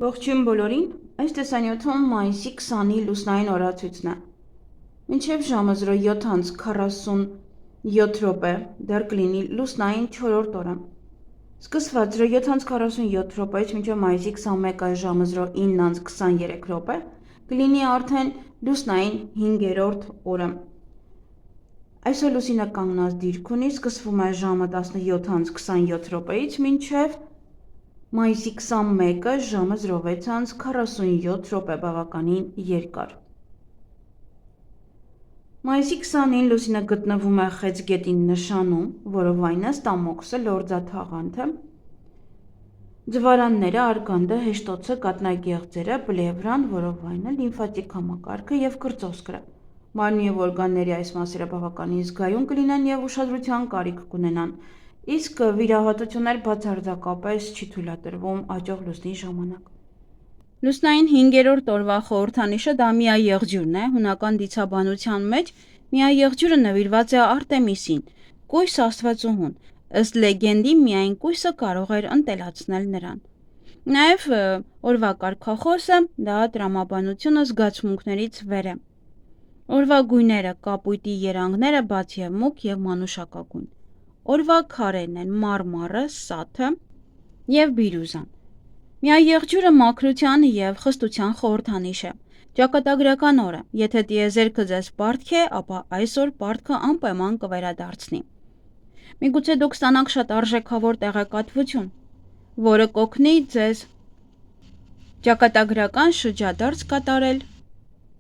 Ողջույն բոլորին, այս տեսանյութում մայիսի 20-ի լուսնային օրացույցն է։ Մինչև ժամը 07:47 դեռ կլինի լուսնային 4-րդ օրը։ Սկսված 07:47 րոպեից մինչև մայիսի 21-ը ժամը 09:23 կլինի արդեն լուսնային 5-րդ օրը։ Այսօր լուսինը կանգնած դիրք ունի, սկսվում է ժամը 17:27 րոպեից մինչև մայիսի 21-ը ժամը 06:47 րոպե բավականին երկար։ Մայիսի 20-ին լուսինը գտնվում է Խեցգետի նշանում, որովայնը, ստամոքսը, լորձաթաղանթը, ձվարանները, արգանդը, հեշտոցը, կաթնագեղձերը, պլևրան, որովայնը, լիմֆատիկ համակարգը և կրծոսկրը։ Մարմնի և օրգանների այս մասերը բավականին զգայուն կլինեն և ուշադրության կարիք կունենան, իսկ վիրահատություններ բացարձակապես չի թույլատրվում աճող լուսնի ժամանակ։ Լուսնային 5-րդ օրվա խորհրդանիշը դա միաեղջյուրն է, հունական դիցաբանության մեջ միաեղջյուրը նվիրված է Արտեմիսին, կույս աստվածուհուն, ըստ լեգենդի միայն կույսը կարող էր ընտելացնել նրան։ Նաև օրվա կարգախոսը դա տրամաբանությունը զգացմունքներից վեր է։ Օրվա գույները կապույտի երանգները բաց և մուգ և մանուշակագույն։ Օրվա քարերն են մարմարը, սաթը և բիրյուզան։ Միաեղջյուրը մաքրության և խստության խորհրդանիշ է։ Ճակատագրական օրը, եթե տիեզերքը ձեզ պարտք է, ապա այսօր պարտքը անպայման կվերադարձնի։ Միգուցե դուք ստանաք շատ արժեքավոր տեղեկատվություն, որը կօգնի ձեզ ճակատագրական շրջադարձ կատարել,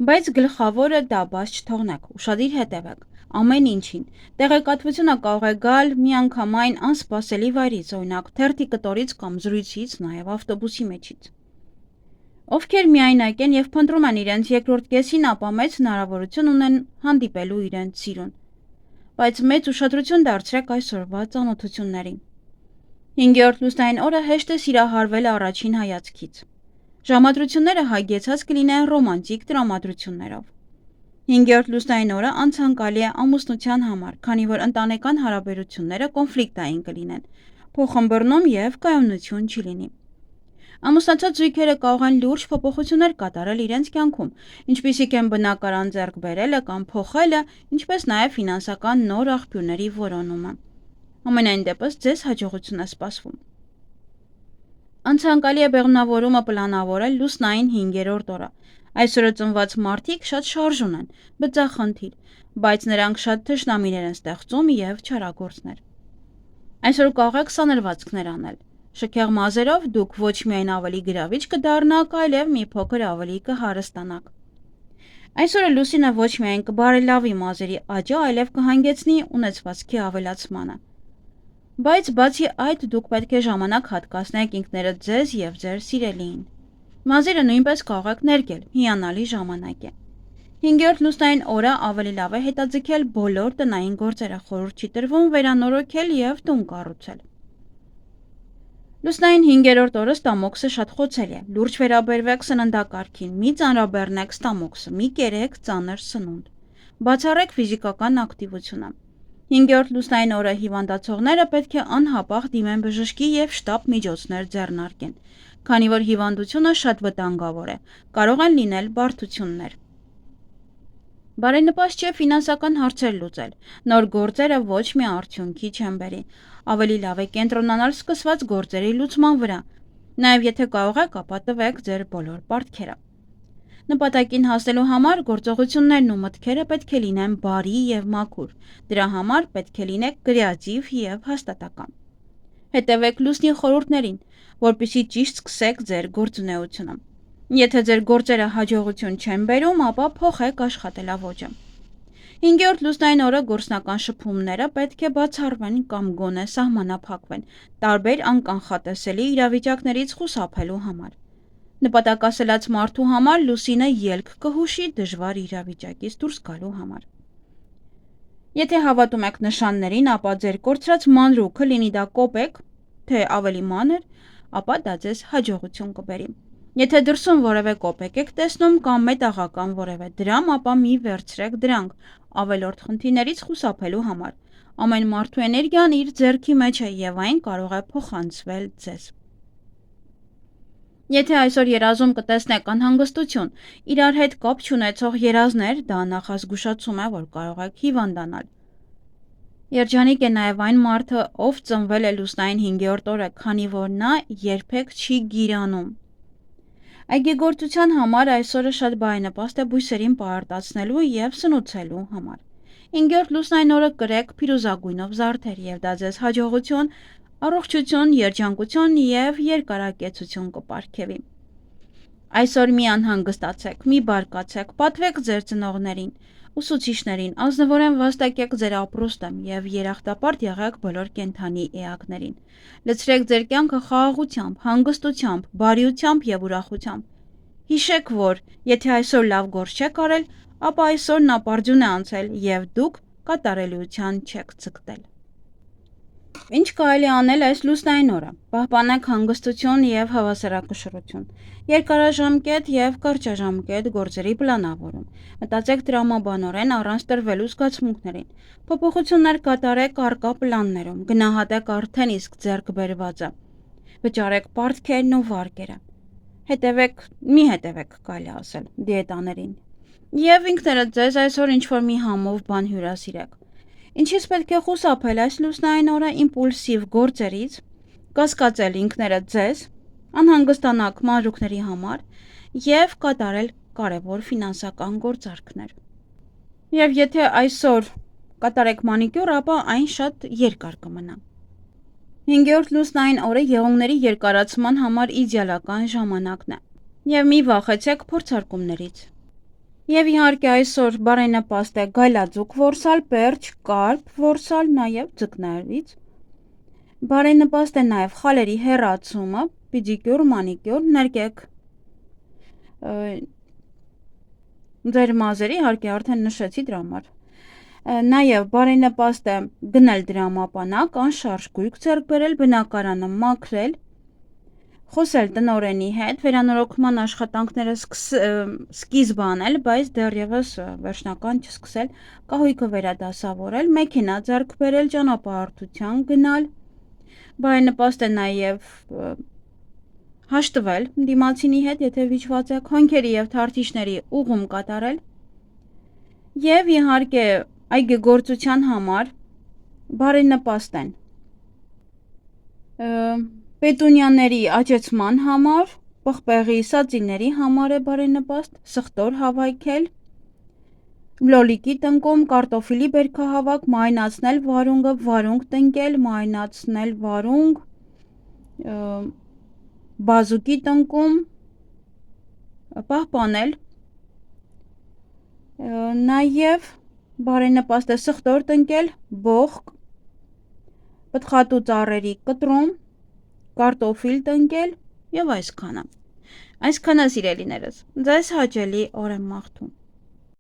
բայց գլխավորը դա բաց չթողնեք, ուշադիր հետևեք ամեն ինչին։ Տեղեկատվությունը կարող է գալ միանգամայն անսպասելի վայրից, օրինակ թերթի կտորից կամ զրույցից, նաև ավտոբուսի մեջից։ Ովքեր միայնակ են և փնտրում են իրենց երկրորդ կեսին, ապա մեծ հնարավորություն ունեն հանդիպելու իրենց սիրուն, բայց մեծ ուշադրություն դարձրեք այսօրվա ծանոթություններին։ 5-րդ լուսնային օրը հեշտ է սիրահարվել առաջին հայացքից։ Ժամադրությունները հագեցած կլինեն ռոմանտիկ տրամադրություններով։ 5-րդ լուսնային օրը անցանկալի է ամուսնության համար, քանի որ ընտանեկան հարաբերությունները կոնֆլիկտային կլինեն, փոխըմբռնում և կայունություն չի լինի։ Ամուսնացած զույգերը կարող են լուրջ փոփոխություններ կատարել իրենց կյանքում, ինչպիսիք են բնակարան ձեռք բերելը կամ փոխելը, ինչպես նաև ֆինանսական նոր աղբյուրների որոնումը։ Համենայն դեպս ձեզ հաջողություն է սպասվում։ Անցանկալի է բեղմնավորումը պլանավորել լուսնային 5-րդ օրը։ Այսօրը ծնված մարդիկ շատ շարժուն են, բծախնդիր, բայց նրանք շատ թշնամիներ են ստեղծում և չարագործներ։ Այսօր կարող եք սանրվածքներ անել։ Շքեղ մազերով դուք ոչ միայն ավելի գրավիչ կդառնաք, այլև մի փոքր ավելի կհարստանաք։ Այսօրը լուսինը ոչ միայն կբարելավի մազերի աճը, այլև կհանգեցնի ունեցվածքի ավելացմանը։ Բայց բացի այդ, դուք պետք է ժամանակ հատկացնեք ինքներդ ձեզ և ձեր սիրելիին։ Մազերը նույնպես կարող եք ներկել, հիանալի ժամանակ է։ 5-րդ լուսնային օրը ավելի լավ է հետաձգել բոլոր տնային գործերը, խորհուրդ չի տրվում վերանորոգել և տուն կառուցել։ Լուսնային 5-րդ օրը ստամոքսը շատ խոցելի է, լուրջ վերաբերվեք սննդակարգին, մի ծանրաբեռնեք ստամոքսը, մի կերեք ծանր սնունդ, բացառեք ֆիզիկական ակտիվությունը։ 5-րդ լուսնային օրը հիվանդացողները պետք է անհապաղ դիմեն բժշկի և շտապ միջոցներ ձեռնարկեն, քանի որ հիվանդությունը շատ վտանգավոր է, կարող են լինել բարդություններ։ Բարենպաստ չէ ֆինանսական հարցեր լուծել, նոր գործերը ոչ մի արդյունքի չեն բերի, ավելի լավ է կենտրոնանալ սկսված գործերի լուծման վրա, նաև եթե կարող եք, ապա տվեք ձեր բոլոր պարտքերը։ Նպատակին հասնելու համար գործողություններն ու մտքերը պետք է լինեն բարի և մաքուր, դրա համար պետք է լինեք կրեատիվ և հաստատակամ։ Հետևեք լուսնի խորհուրդներին, որպեսզի ճիշտ սկսեք ձեր գործունեությունը։ Եթե ձեր գործերը հաջողություն չեն բերում, ապա փոխեք աշխատելաոճը։ 5-րդ լուսնային օրը գործնական շփումները պետք է բացառվեն կամ գոնե սահմանափակվեն տարբեր անկանխատեսելի իրավիճակներից խուսափելու համար։ Նպատակասլաց մարդու համար լուսինը ելք կհուշի դժվար իրավիճակից դուրս գալու համար։ Եթե հավատում եք նշաններին, ապա ձեր կորցրած մանրուքը, լինի դա կոպեկ, թե ավելի մանր, ապա դա ձեզ հաջողություն կբերի։ Եթե դրսում որևէ կոպեկ եք տեսնում կամ մետաղական որևէ դրամ, ապա մի վերցրեք դրանք ավելորդ խնդիրներից խուսափելու համար։ Ամեն մարդու էներգիան իր ձեռքի մեջ է և այն կարող է փոխանցվել ձեզ։ Եթե այսօր երազում կտեսնեք անհանգստություն, իրար հետ կապ չունեցող երազներ, դա նախազգուշացում է, որ կարող եք հիվանդանալ։ Երջանիկ է նաև այն մարդը, ով ծնվել է լուսնային 5-րդ օրը, քանի որ նա երբեք չի գիրանում։ Այգեգործության համար այսօրը շատ բարենպաստ է բույսերին պարարտացնելու և սնուցելու համար։ 5-րդ լուսնային օրը կրեք փիրուզագույնով զարդեր և դա ձեզ հաջողություն, առողջություն, երջանկություն և երկարակեցություն կպարգևի։ Այսօր մի անհանգստացեք, մի բարկացեք, պատվեք ձեր ծնողներին, ուսուցիչներին, ազնվորեն վաստակեք ձեր ապրուստը և երախտապարտ եղեք բոլոր կենդանի էակներին։ Լցրեք ձեր կյանքը խաղաղությամբ, հանգստությամբ, բարիությամբ և ուրախությամբ։ Հիշեք, որ եթե այսօր լավ գործ չեք արել, ապա այսօրն ապարդյուն է անցել և դուք կատարելիության չեք ձգտել։ Ինչ կարելի անել այս լուսնային օրը։ Պահպանեք հանգստություն և հավասարակշռություն։ Երկարաժամկետ և կարճաժամկետ գործերի պլանավորում։ Մտածեք տրամաբանորեն առանց տրվելու զգացմունքներին։ Փոփոխություններ կատարեք առկա պլաններում։ Գնահատեք արդեն իսկ ձեռք բերվածը։ Վճարեք պարտքերն ու վարկերը։ Մի հետևեք, կարելի ասել, դիետաներին։ Եվ ինքներդ ձեզ այսօր ինչ-որ մի համով բան հյուրասիրեք։ Ինչից պետք է խուսափել այս լուսնային օրը իմպուլսիվ գործերից, կասկածել ինքներդ ձեզ, անհանգստանաք մանրուքների համար և կատարել կարևոր ֆինանսական գործարքներ։ Եվ եթե այսօր կատարեք մանիկյուր, ապա այն շատ երկար կմնա։ 5-րդ լուսնային օրը եղունգների երկարացման համար իդեալական ժամանակն է։ Եվ մի վախեցեք փորձարկումներից։ Եվ իհարկե այսօր բարենպաստ է գայլաձուկ որսալ, պերճ, կարպ որսալ, նաև ձկներից։ Բարենպաստ է նաև խալերի հեռացումը, պեդիկյուր, մանիկյուր, ներկեք ձեր մազերի, իհարկե արդեն նշեցի դրա համար։ Նաև բարենպաստ է գնել դրամապանակ, անշարժ գույք ձեռք բերել, բնակարանը մաքրել, խոսել տնօրենի հետ, վերանորոգման աշխատանքները սկիզբ անել, բայց դեռևս վերջնական չսկսել, կահույքը վերադասավորել, մեքենա ձեռք բերել, ճանապարհորդության գնալ, բարենպաստ է նաև հաշտվել դիմացինի հետ, եթե վիճված եք, հոնքերի և թարթիչների ուղում կատարել և իհարկե այգեգործության համար բարենպաստ են պետունյաների աճեցման համար, պղպեղի սածիների համար է բարենպաստ, սխտոր հավաքել, լոլիկի տնկում, կարտոֆիլի բերքահավաք, մարինացնել վարունգը, վարունգ տնկել, մարինացնել վարունգ, բազուկի տնկում, պահպանել, նաև բարենպաստ է սխտոր տնկել, բոխ, պտղատու ծառերի կտրում, կարտոֆիլ տնկել և այսքանը։ Այսքանը սիրելիներս, ձեզ հաճելի օր եմ մաղթում։